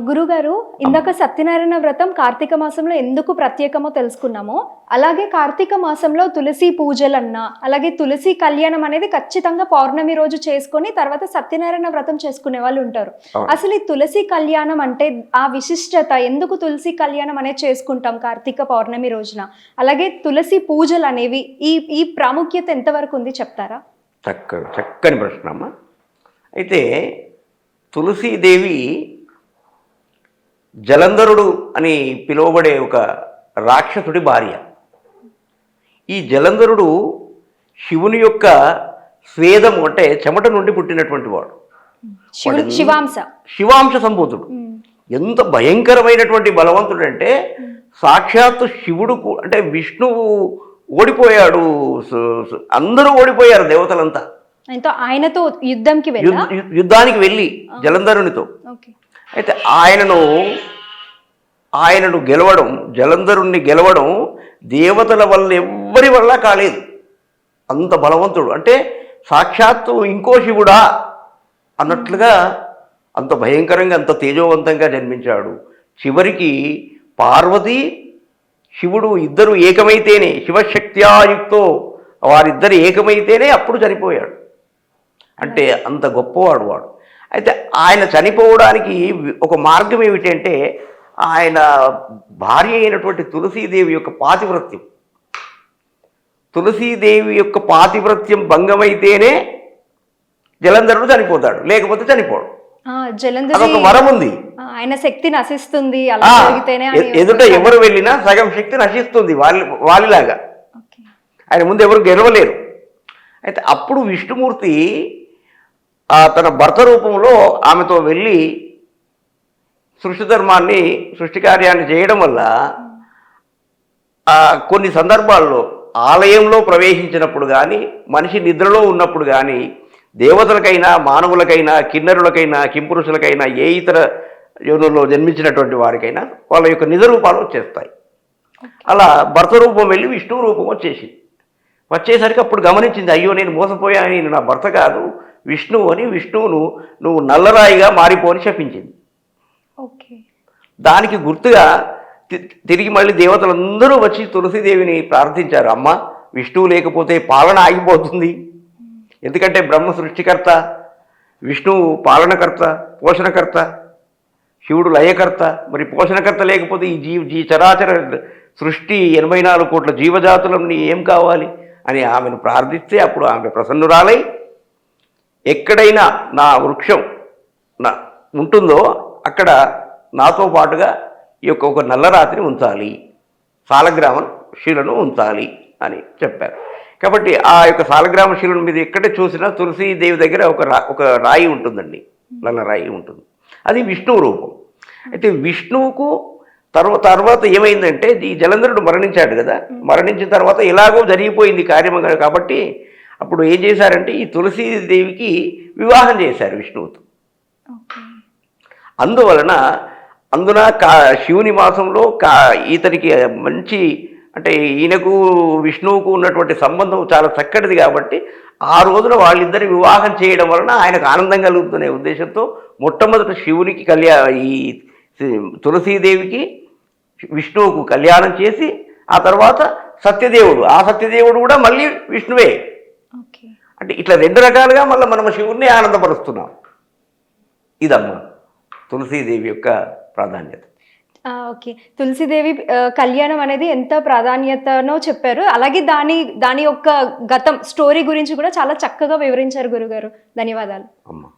గురుగారు, ఇందాక సత్యనారాయణ వ్రతం కార్తీక మాసంలో ఎందుకు ప్రత్యేకమో తెలుసుకున్నామో, అలాగే కార్తీక మాసంలో తులసి పూజలన్నా, అలాగే తులసి కళ్యాణం అనేది ఖచ్చితంగా పౌర్ణమి రోజు చేసుకొని తర్వాత సత్యనారాయణ వ్రతం చేసుకునే వాళ్ళు ఉంటారు. అసలు ఈ తులసి కళ్యాణం అంటే ఆ విశిష్టత ఎందుకు తులసి కళ్యాణం అనేది చేసుకుంటాం కార్తీక పౌర్ణమి రోజున? అలాగే తులసి పూజలు అనేవి ఈ ప్రాముఖ్యత ఎంతవరకు ఉంది చెప్తారా? చక్కని ప్రశ్న అమ్మ. అయితే తులసీదేవి జలంధరుడు అని పిలువబడే ఒక రాక్షసుడి భార్య. ఈ జలంధరుడు శివుని యొక్క స్వేదము అంటే చెమట నుండి పుట్టినటువంటి వాడు. శివాంశ సంభూతుడు. ఎంత భయంకరమైనటువంటి బలవంతుడు అంటే సాక్షాత్తు శివుడు అంటే విష్ణువు ఓడిపోయాడు. అందరూ ఓడిపోయారు దేవతలంతా. ఆయనతో యుద్ధానికి వెళ్ళి జలంధరునితో. అయితే ఆయనను గెలవడం, జలంధరుణ్ణి గెలవడం దేవతల వల్ల ఎవ్వరి వల్ల కాలేదు. అంత బలవంతుడు అంటే సాక్షాత్తు ఇంకో శివుడా అన్నట్లుగా అంత భయంకరంగా అంత తేజోవంతంగా జన్మించాడు. చివరికి పార్వతి శివుడు ఇద్దరు ఏకమైతేనే, శివశక్త్యాయుక్తో వారిద్దరు ఏకమైతేనే అప్పుడు చనిపోయాడు. అంటే అంత గొప్పవాడు వాడు. అయితే ఆయన చనిపోవడానికి ఒక మార్గం ఏమిటంటే ఆయన భార్య అయినటువంటి తులసీదేవి యొక్క పాతివ్రత్యం. తులసీదేవి యొక్క పాతివ్రత్యం భంగమైతేనే జలంధరుడు చనిపోతాడు, లేకపోతే చనిపోడు. అదొక వరం ఉంది. ఆయన శక్తి నశిస్తుంది. ఎదుట ఎవరు వెళ్ళినా సగం శక్తి నశిస్తుంది వాళ్ళలాగా. ఆయన ముందు ఎవరు గెలవలేరు. అయితే అప్పుడు విష్ణుమూర్తి తన భర్త రూపంలో ఆమెతో వెళ్ళి సృష్టి కార్యాన్ని చేయడం వల్ల కొన్ని సందర్భాల్లో ఆలయంలో ప్రవేశించినప్పుడు కానీ, మనిషి నిద్రలో ఉన్నప్పుడు కానీ, దేవతలకైనా మానవులకైనా కిన్నరులకైనా కింపురుషులకైనా ఏ ఇతర యోనుల్లో జన్మించినటువంటి వారికైనా వాళ్ళ యొక్క నిజ రూపాలు వచ్చేస్తాయి. అలా భర్త రూపం వెళ్ళి విష్ణువు రూపం వచ్చేసరికి అప్పుడు గమనించింది, అయ్యో నేను మోసపోయాను, నేను నా భర్త కాదు విష్ణువు అని. విష్ణువును నువ్వు నల్లరాయిగా మారిపోని శపించింది. దానికి గుర్తుగా తిరిగి మళ్ళీ దేవతలందరూ వచ్చి తులసీదేవిని ప్రార్థించారు. అమ్మ, విష్ణువు లేకపోతే పాలన ఆగిపోతుంది. ఎందుకంటే బ్రహ్మ సృష్టికర్త, విష్ణువు పాలనకర్త, పోషణకర్త, శివుడు లయకర్త. మరి పోషణకర్త లేకపోతే ఈ చరాచర సృష్టి 84 కోట్ల జీవజాతులని ఏం కావాలి అని ఆమెను ప్రార్థిస్తే అప్పుడు ఆమె ప్రసన్నురాలై, ఎక్కడైనా నా వృక్షం ఉంటుందో అక్కడ నాతో పాటుగా ఈ యొక్క ఒక నల్లరాతిని ఉంచాలి, సాలగ్రామ శిలను ఉంచాలి అని చెప్పారు. కాబట్టి ఆ యొక్క సాలగ్రామ శిలను మీద ఎక్కడ చూసినా తులసీదేవి దగ్గర ఒక రాయి ఉంటుందండి, నల్ల రాయి ఉంటుంది. అది విష్ణువు రూపం. అయితే విష్ణువుకు తర్వాత ఏమైందంటే ఈ జలంధరుడు మరణించాడు కదా, మరణించిన తర్వాత ఎలాగో జరిగిపోయింది కార్యము కాబట్టి అప్పుడు ఏం చేశారంటే ఈ తులసీదేవికి వివాహం చేశారు విష్ణువుతో. అందున శివుని మాసంలో ఇతనికి మంచి అంటే ఈయనకు విష్ణువుకు ఉన్నటువంటి సంబంధం చాలా చక్కటిది కాబట్టి ఆ రోజున వాళ్ళిద్దరి వివాహం చేయడం వలన ఆయనకు ఆనందం కలుగుతున్న ఉద్దేశంతో మొట్టమొదట శివునికి ఈ తులసీదేవికి విష్ణువుకు కళ్యాణం చేసి ఆ తర్వాత సత్యదేవుడు కూడా మళ్ళీ విష్ణువే. అంటే ఇట్లా 2 రకాలుగా మళ్ళీ మనం శివుణ్ణి ఆనందపరుస్తున్నాం. ఇదమ్మా తులసీదేవి యొక్క ప్రాధాన్యత. ఓకే, తులసీదేవి కళ్యాణం అనేది ఎంత ప్రాధాన్యతనో చెప్పారు. అలాగే దాని యొక్క గతం స్టోరీ గురించి కూడా చాలా చక్కగా వివరించారు గురుగారు. ధన్యవాదాలు అమ్మా.